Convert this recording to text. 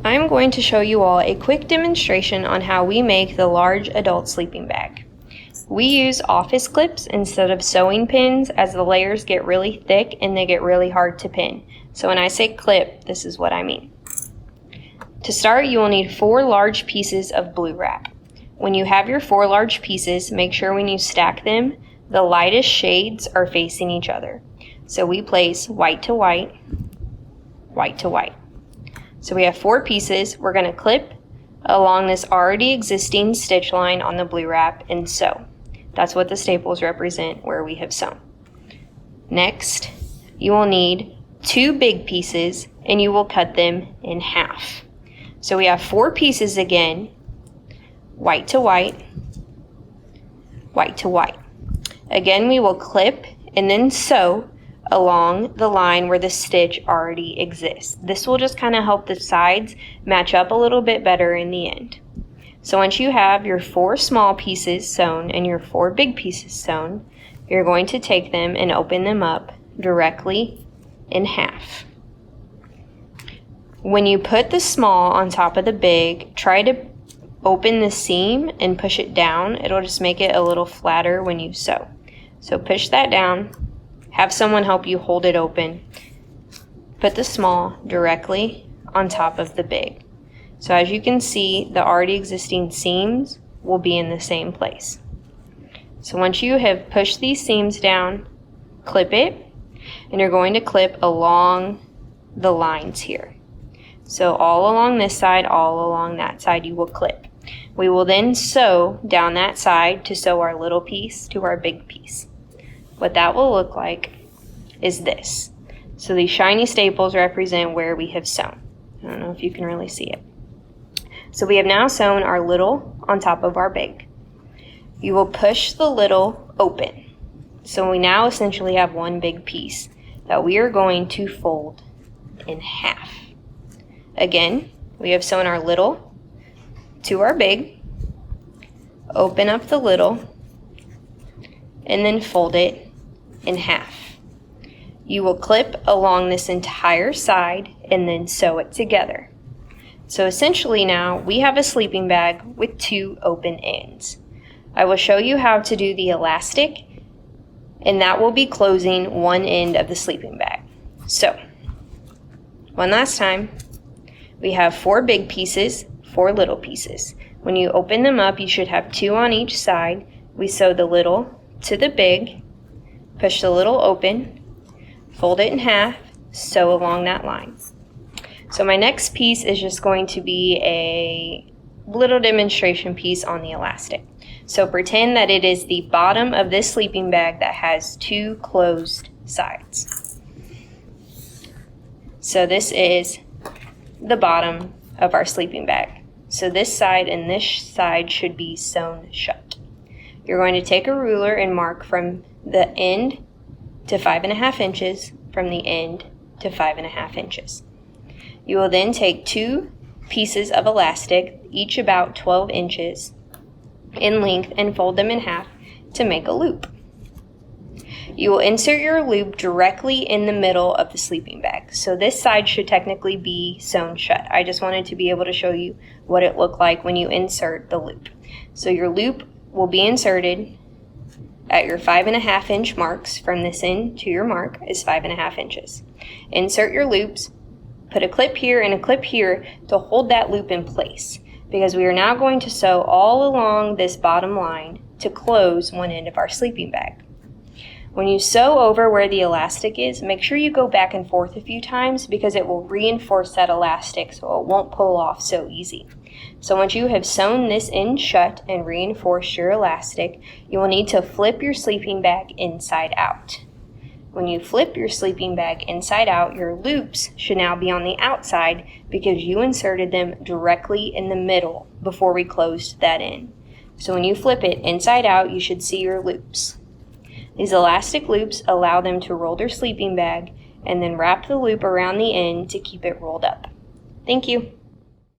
I'm going to show you all a quick demonstration on how we make the large adult sleeping bag. We use office clips instead of sewing pins as the layers get really thick and they get really hard to pin. So when I say clip, this is what I mean. To start, you will need 4 large pieces of blue wrap. When you have your 4 large pieces, make sure when you stack them, the lightest shades are facing each other. So we place white to white, white to white. So we have 4 pieces. We're going to clip along this already existing stitch line on the blue wrap and sew. That's what the staples represent where we have sewn. Next, you will need 2 big pieces and you will cut them in half. So we have 4 pieces again, white to white, white to white. Again, we will clip and then sew along the line where the stitch already exists. This will just kind of help the sides match up a little bit better in the end. So once you have your 4 small pieces sewn and your 4 big pieces sewn, you're going to take them and open them up directly in half. When you put the small on top of the big, try to open the seam and push it down. It'll just make it a little flatter when you sew. So push that down. Have someone help you hold it open. Put the small directly on top of the big. So as you can see, the already existing seams will be in the same place. So once you have pushed these seams down, clip it, and you're going to clip along the lines here. So all along this side, all along that side, you will clip. We will then sew down that side to sew our little piece to our big piece. What that will look like is this. So these shiny staples represent where we have sewn. I don't know if you can really see it. So we have now sewn our little on top of our big. You will push the little open. So we now essentially have one big piece that we are going to fold in half. Again, we have sewn our little to our big, open up the little, and then fold it in half. You will clip along this entire side and then sew it together. So essentially now we have a sleeping bag with 2 open ends. I will show you how to do the elastic, and that will be closing one end of the sleeping bag. So, one last time, we have 4 big pieces, 4 little pieces. When you open them up, you should have 2 on each side. We sew the little to the big, push the little open, fold it in half, sew along that line. So my next piece is just going to be a little demonstration piece on the elastic. So pretend that it is the bottom of this sleeping bag that has 2 closed sides. So this is the bottom of our sleeping bag. So this side and this side should be sewn shut. You're going to take a ruler and mark from the end to 5.5 inches, from the end to 5.5 inches. You will then take 2 pieces of elastic, each about 12 inches in length, and fold them in half to make a loop. You will insert your loop directly in the middle of the sleeping bag. So this side should technically be sewn shut. I just wanted to be able to show you what it looked like when you insert the loop. So your loop will be inserted at your 5.5 inch marks. From this end to your mark is 5.5 inches. Insert your loops, put a clip here and a clip here to hold that loop in place, because we are now going to sew all along this bottom line to close one end of our sleeping bag. When you sew over where the elastic is, make sure you go back and forth a few times, because it will reinforce that elastic so it won't pull off so easy. So once you have sewn this end shut and reinforced your elastic, you will need to flip your sleeping bag inside out. When you flip your sleeping bag inside out, your loops should now be on the outside because you inserted them directly in the middle before we closed that in. So when you flip it inside out, you should see your loops. These elastic loops allow them to roll their sleeping bag and then wrap the loop around the end to keep it rolled up. Thank you.